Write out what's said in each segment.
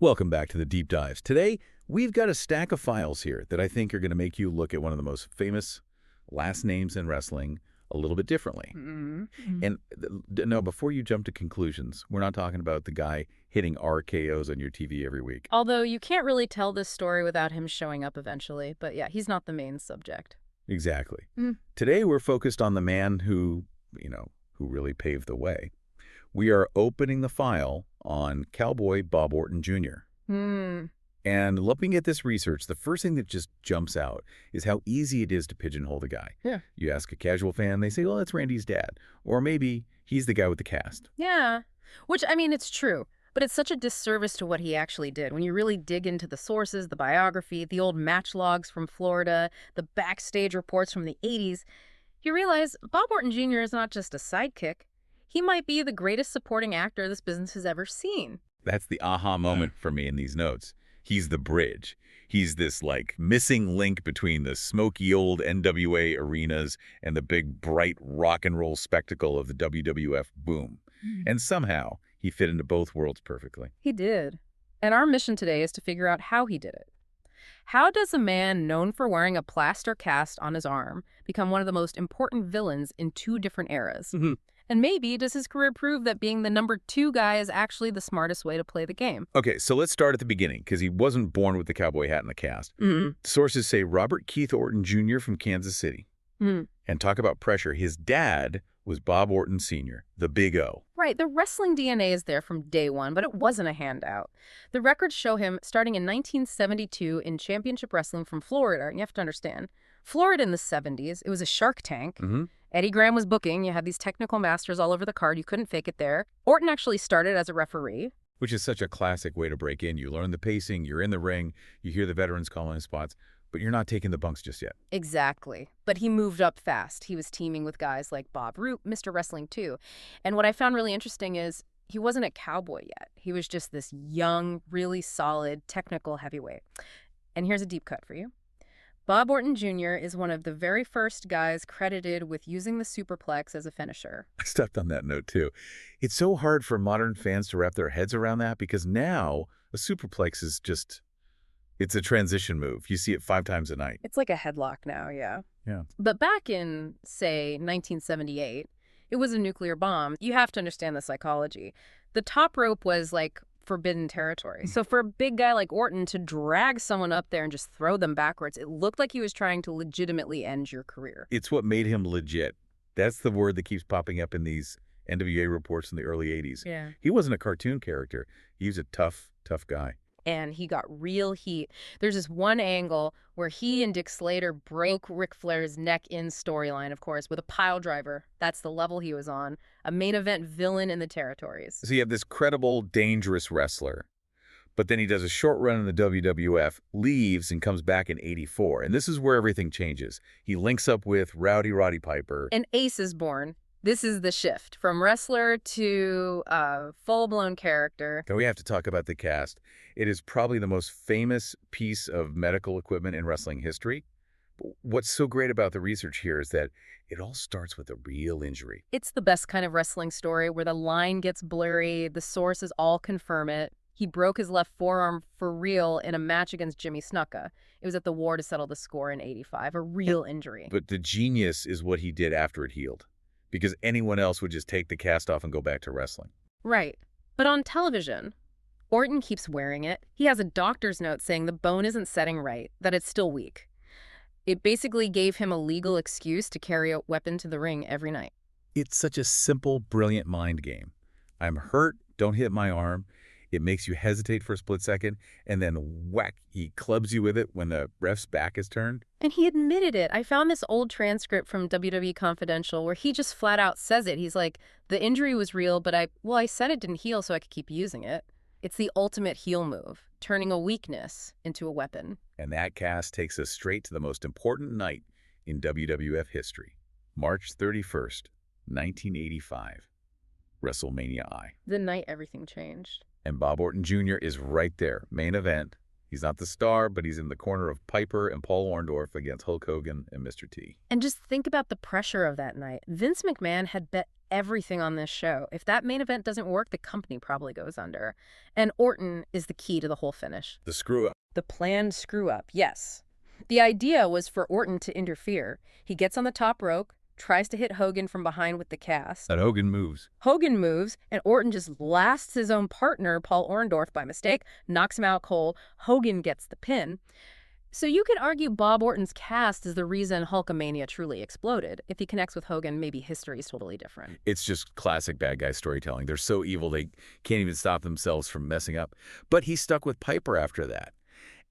Welcome back to the Deep Dives. Today, we've got a stack of files here that I think are going to make you look at one of the most famous last names in wrestling a little bit differently. And no, before you jump to conclusions, we're not talking about the guy hitting RKOs on your TV every week. Although you can't really tell this story without him showing up eventually. But yeah, he's not the main subject. Exactly. Today, we're focused on the man who really paved the way. We are opening the file on Cowboy Bob Orton Jr. And looking at this research, the first thing that just jumps out is how easy it is to pigeonhole the guy. Yeah. You ask a casual fan, they say, well, that's Randy's dad. Or maybe he's the guy with the cast. Yeah, which, I mean, it's true. But it's such a disservice to what he actually did. When you really dig into the sources, the biography, the old match logs from Florida, the backstage reports from the 80s, you realize Bob Orton Jr. is not just a sidekick. He might be the greatest supporting actor this business has ever seen. That's the aha moment for me in these notes. He's the bridge. He's this, missing link between the smoky old NWA arenas and the big, bright rock and roll spectacle of the WWF boom. And somehow, he fit into both worlds perfectly. He did. And our mission today is to figure out how he did it. How does a man known for wearing a plaster cast on his arm become one of the most important villains in two different eras? And maybe does his career prove that being the number 2 guy is actually the smartest way to play the game? Okay, so let's start at the beginning, because he wasn't born with the cowboy hat and the cast. Sources say Robert Keith Orton Jr. from Kansas City. And talk about pressure. His dad was Bob Orton Sr., the Big O. Right, the wrestling DNA is there from day one, but it wasn't a handout. The records show him starting in 1972 in championship wrestling from Florida. And you have to understand, Florida in the 70s, it was a Shark Tank. Eddie Graham was booking. You had these technical masters all over the card. You couldn't fake it there. Orton actually started as a referee. Which is such a classic way to break in. You learn the pacing, you're in the ring, you hear the veterans calling spots, but you're not taking the bunks just yet. Exactly. But he moved up fast. He was teaming with guys like Bob Root, Mr. Wrestling 2. And what I found really interesting is he wasn't a cowboy yet. He was just this young, really solid, technical heavyweight. And here's a deep cut for you. Bob Orton Jr. is one of the very first guys credited with using the superplex as a finisher. I stepped on that note, too. It's so hard for modern fans to wrap their heads around that because now a superplex is just, it's a transition move. You see it 5 times a night. It's like a headlock now, yeah. Yeah. But back in, say, 1978, it was a nuclear bomb. You have to understand the psychology. The top rope was like forbidden territory. So for a big guy like Orton to drag someone up there and just throw them backwards, it looked like he was trying to legitimately end your career. It's what made him legit. That's the word that keeps popping up in these NWA reports in the early 80s. Yeah. He wasn't a cartoon character. He was a tough guy. And he got real heat. There's this one angle where he and Dick Slater broke Ric Flair's neck in storyline, of course, with a pile driver. That's the level he was on. A main event villain in the territories. So you have this credible, dangerous wrestler, but then he does a short run in the WWF, leaves, and comes back in '84. And this is where everything changes. He links up with Roddy Piper. An ace is born. This is the shift from wrestler to full-blown character. And we have to talk about the cast. It is probably the most famous piece of medical equipment in wrestling history. But what's so great about the research here is that it all starts with a real injury. It's the best kind of wrestling story where the line gets blurry, the sources all confirm it. He broke his left forearm for real in a match against Jimmy Snuka. It was at the war to settle the score in '85, a real injury. But the genius is what he did after it healed, because anyone else would just take the cast off and go back to wrestling. Right. But on television, Orton keeps wearing it. He has a doctor's note saying the bone isn't setting right, that it's still weak. It basically gave him a legal excuse to carry a weapon to the ring every night. It's such a simple, brilliant mind game. I'm hurt, don't hit my arm. It makes you hesitate for a split second, and then whack, he clubs you with it when the ref's back is turned. And he admitted it. I found this old transcript from WWE Confidential where he just flat out says it. He's like, the injury was real, but I said it didn't heal so I could keep using it. It's the ultimate heel move, turning a weakness into a weapon. And that cast takes us straight to the most important night in WWF history, March 31st, 1985, WrestleMania I. The night everything changed. And Bob Orton Jr. is right there, main event. He's not the star, but he's in the corner of Piper and Paul Orndorff against Hulk Hogan and Mr. T. And just think about the pressure of that night. Vince McMahon had bet everything on this show. If that main event doesn't work, the company probably goes under. And Orton is the key to the whole finish. The screw-up. The planned screw-up, yes. The idea was for Orton to interfere. He gets on the top rope, tries to hit Hogan from behind with the cast. And Hogan moves. Hogan moves, and Orton just blasts his own partner, Paul Orndorff, by mistake, knocks him out cold. Hogan gets the pin. So you could argue Bob Orton's cast is the reason Hulkamania truly exploded. If he connects with Hogan, maybe history is totally different. It's just classic bad guy storytelling. They're so evil they can't even stop themselves from messing up. But he stuck with Piper after that.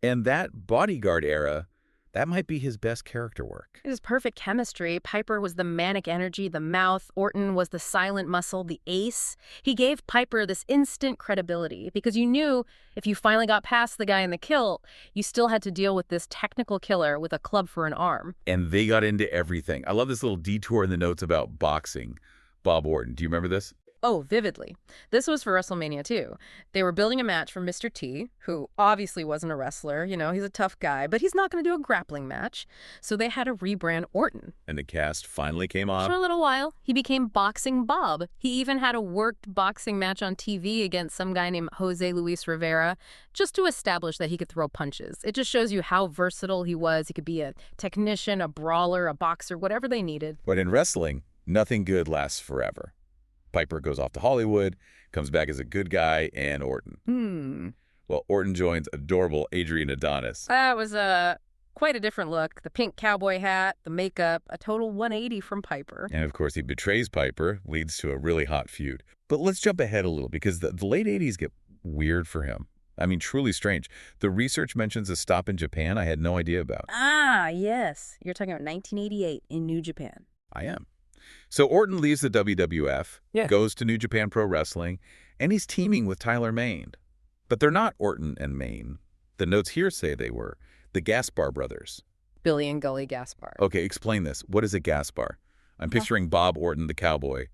And that bodyguard era, that might be his best character work. It was perfect chemistry. Piper was the manic energy, the mouth. Orton was the silent muscle, the ace. He gave Piper this instant credibility because you knew if you finally got past the guy in the kilt, you still had to deal with this technical killer with a club for an arm. And they got into everything. I love this little detour in the notes about boxing. Bob Orton, do you remember this? Oh, vividly. This was for WrestleMania, too. They were building a match for Mr. T, who obviously wasn't a wrestler. You know, he's a tough guy, but he's not going to do a grappling match. So they had to rebrand Orton. And the cast finally came off. For a little while, he became Boxing Bob. He even had a worked boxing match on TV against some guy named Jose Luis Rivera, just to establish that he could throw punches. It just shows you how versatile he was. He could be a technician, a brawler, a boxer, whatever they needed. But in wrestling, nothing good lasts forever. Piper goes off to Hollywood, comes back as a good guy, and Orton. Well, Orton joins adorable Adrian Adonis. That was quite a different look. The pink cowboy hat, the makeup, a total 180 from Piper. And of course, he betrays Piper, leads to a really hot feud. But let's jump ahead a little because the late 80s get weird for him. I mean, truly strange. The research mentions a stop in Japan I had no idea about. Ah, yes. You're talking about 1988 in New Japan. I am. So Orton leaves the WWF, goes to New Japan Pro Wrestling, and he's teaming with Tyler Mane. But they're not Orton and Mane. The notes here say they were the Gaspar brothers. Billy and Gully Gaspar. Okay, explain this. What is a Gaspar? I'm picturing Bob Orton, the cowboy,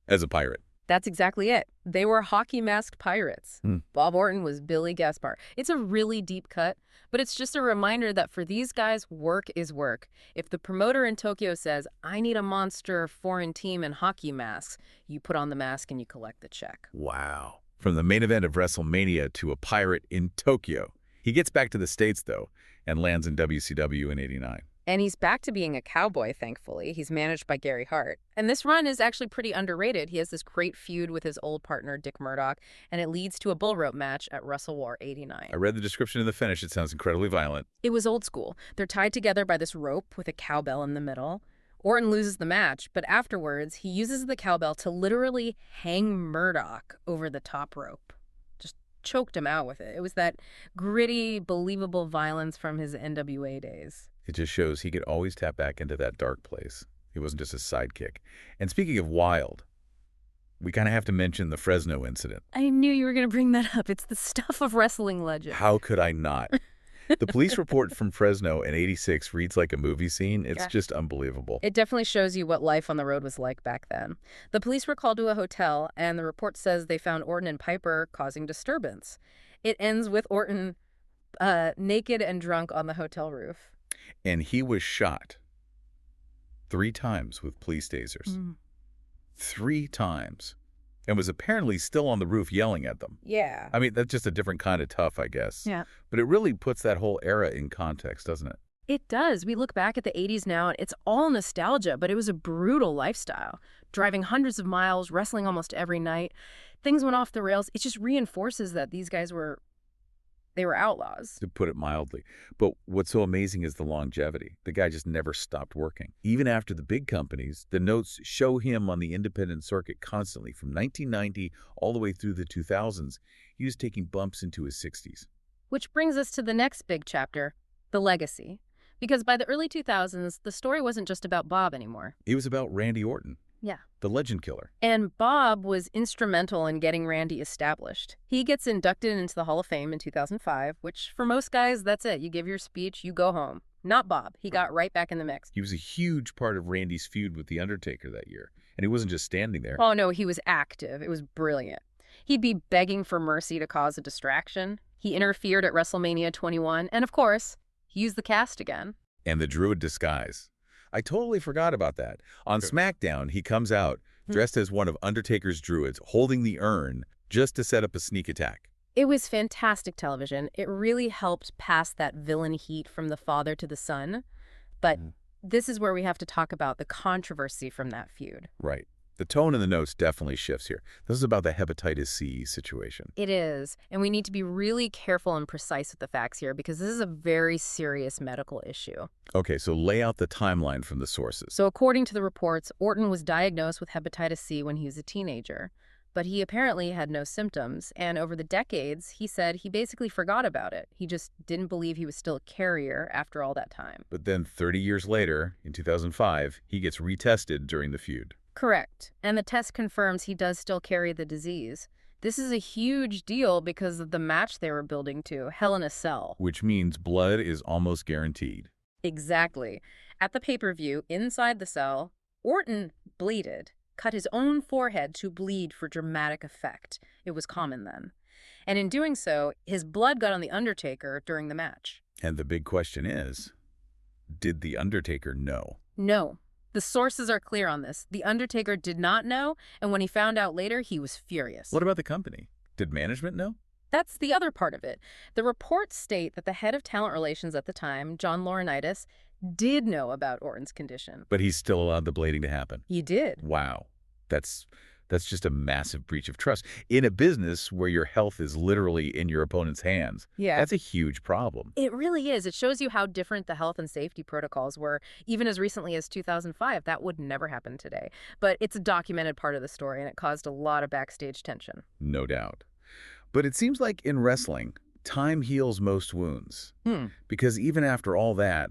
as a pirate. That's exactly it. They were hockey-masked pirates. Bob Orton was Billy Gaspar. It's a really deep cut, but it's just a reminder that for these guys, work is work. If the promoter in Tokyo says, I need a monster foreign team in hockey masks, you put on the mask and you collect the check. Wow. From the main event of WrestleMania to a pirate in Tokyo. He gets back to the States, though, and lands in WCW in '89. And he's back to being a cowboy, thankfully. He's managed by Gary Hart. And this run is actually pretty underrated. He has this great feud with his old partner, Dick Murdoch, and it leads to a bull rope match at WrestleWar '89. I read the description of the finish. It sounds incredibly violent. It was old school. They're tied together by this rope with a cowbell in the middle. Orton loses the match, but afterwards, he uses the cowbell to literally hang Murdoch over the top rope. Just choked him out with it. It was that gritty, believable violence from his NWA days. It just shows he could always tap back into that dark place. He wasn't just a sidekick. And speaking of wild, we kind of have to mention the Fresno incident. I knew you were going to bring that up. It's the stuff of wrestling legend. How could I not? The police report from Fresno in '86 reads like a movie scene. It's just unbelievable. It definitely shows you what life on the road was like back then. The police were called to a hotel, and the report says they found Orton and Piper causing disturbance. It ends with Orton naked and drunk on the hotel roof. And he was shot 3 times with police tasers. 3 times. And was apparently still on the roof yelling at them. Yeah. I mean, that's just a different kind of tough, I guess. Yeah. But it really puts that whole era in context, doesn't it? It does. We look back at the 80s now, and it's all nostalgia, but it was a brutal lifestyle. Driving hundreds of miles, wrestling almost every night. Things went off the rails. It just reinforces that these guys were outlaws. To put it mildly. But what's so amazing is the longevity. The guy just never stopped working. Even after the big companies, the notes show him on the independent circuit constantly. From 1990 all the way through the 2000s, he was taking bumps into his 60s. Which brings us to the next big chapter, the legacy. Because by the early 2000s, the story wasn't just about Bob anymore. It was about Randy Orton. Yeah. The legend killer. And Bob was instrumental in getting Randy established. He gets inducted into the Hall of Fame in 2005, which for most guys, that's it. You give your speech, you go home. Not Bob. He got right back in the mix. He was a huge part of Randy's feud with The Undertaker that year. And he wasn't just standing there. Oh, no, he was active. It was brilliant. He'd be begging for mercy to cause a distraction. He interfered at WrestleMania 21. And of course, he used the cast again. And the Druid disguise. I totally forgot about that. On SmackDown, he comes out dressed as one of Undertaker's druids, holding the urn just to set up a sneak attack. It was fantastic television. It really helped pass that villain heat from the father to the son. But this is where we have to talk about the controversy from that feud. Right. The tone in the notes definitely shifts here. This is about the hepatitis C situation. It is. And we need to be really careful and precise with the facts here because this is a very serious medical issue. Okay, so lay out the timeline from the sources. So according to the reports, Orton was diagnosed with hepatitis C when he was a teenager. But he apparently had no symptoms, and over the decades, he said he basically forgot about it. He just didn't believe he was still a carrier after all that time. But then 30 years later, in 2005, he gets retested during the feud. Correct. And the test confirms he does still carry the disease. This is a huge deal because of the match they were building to, Hell in a Cell. Which means blood is almost guaranteed. Exactly. At the pay-per-view, inside the cell, Orton bleeded. Cut his own forehead to bleed for dramatic effect. It was common then. And in doing so, his blood got on The Undertaker during the match. And the big question is, did The Undertaker know? No. The sources are clear on this. The Undertaker did not know, and when he found out later, he was furious. What about the company? Did management know? That's the other part of it. The reports state that the head of talent relations at the time, John Laurinaitis, did know about Orton's condition. But he still allowed the blading to happen. He did. Wow. That's just a massive breach of trust. In a business where your health is literally in your opponent's hands, that's a huge problem. It really is. It shows you how different the health and safety protocols were. Even as recently as 2005, that would never happen today. But it's a documented part of the story, and it caused a lot of backstage tension. No doubt. But it seems like in wrestling, time heals most wounds. Because even after all that,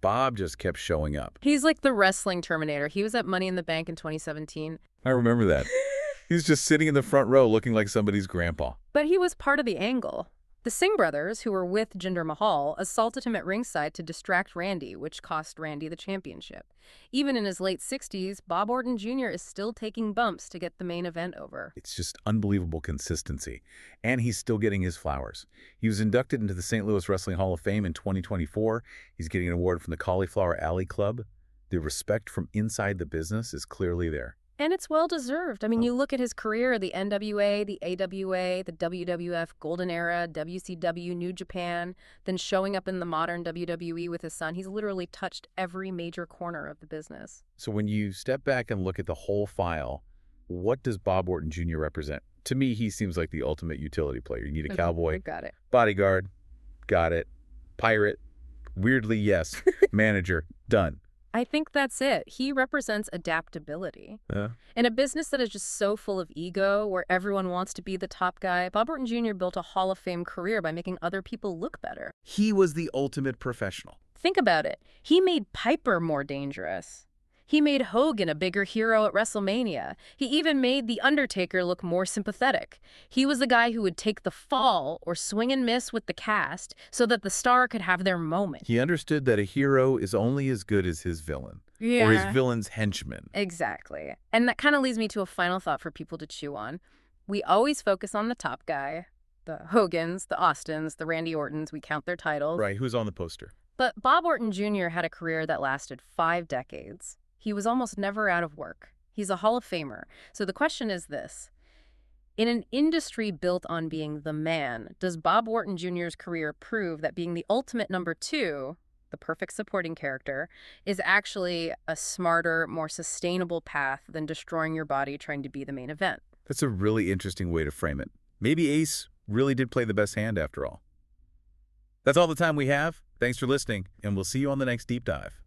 Bob just kept showing up. He's like the wrestling Terminator. He was at Money in the Bank in 2017. I remember that. He's just sitting in the front row looking like somebody's grandpa. But he was part of the angle. The Singh brothers, who were with Jinder Mahal, assaulted him at ringside to distract Randy, which cost Randy the championship. Even in his late 60s, Bob Orton Jr. is still taking bumps to get the main event over. It's just unbelievable consistency. And he's still getting his flowers. He was inducted into the St. Louis Wrestling Hall of Fame in 2024. He's getting an award from the Cauliflower Alley Club. The respect from inside the business is clearly there. And it's well-deserved. I mean, you look at his career, the NWA, the AWA, the WWF Golden Era, WCW, New Japan, then showing up in the modern WWE with his son. He's literally touched every major corner of the business. So when you step back and look at the whole file, what does Bob Orton Jr. represent? To me, he seems like the ultimate utility player. You need a cowboy. Got it. Bodyguard. Got it. Pirate. Weirdly, yes. Manager. Done. I think that's it. He represents adaptability. In a business that is just so full of ego, where everyone wants to be the top guy, Bob Orton Jr. built a Hall of Fame career by making other people look better. He was the ultimate professional. Think about it. He made Piper more dangerous. He made Hogan a bigger hero at WrestleMania. He even made The Undertaker look more sympathetic. He was the guy who would take the fall or swing and miss with the cast so that the star could have their moment. He understood that a hero is only as good as his villain. Or his villain's henchman. Exactly. And that kind of leads me to a final thought for people to chew on. We always focus on the top guy. The Hogans, the Austins, the Randy Ortons, we count their titles. Right, who's on the poster? But Bob Orton Jr. had a career that lasted 5 decades. He was almost never out of work. He's a Hall of Famer. So the question is this. In an industry built on being the man, does Bob Orton Jr.'s career prove that being the ultimate number 2, the perfect supporting character, is actually a smarter, more sustainable path than destroying your body trying to be the main event? That's a really interesting way to frame it. Maybe Ace really did play the best hand after all. That's all the time we have. Thanks for listening, and we'll see you on the next Deep Dive.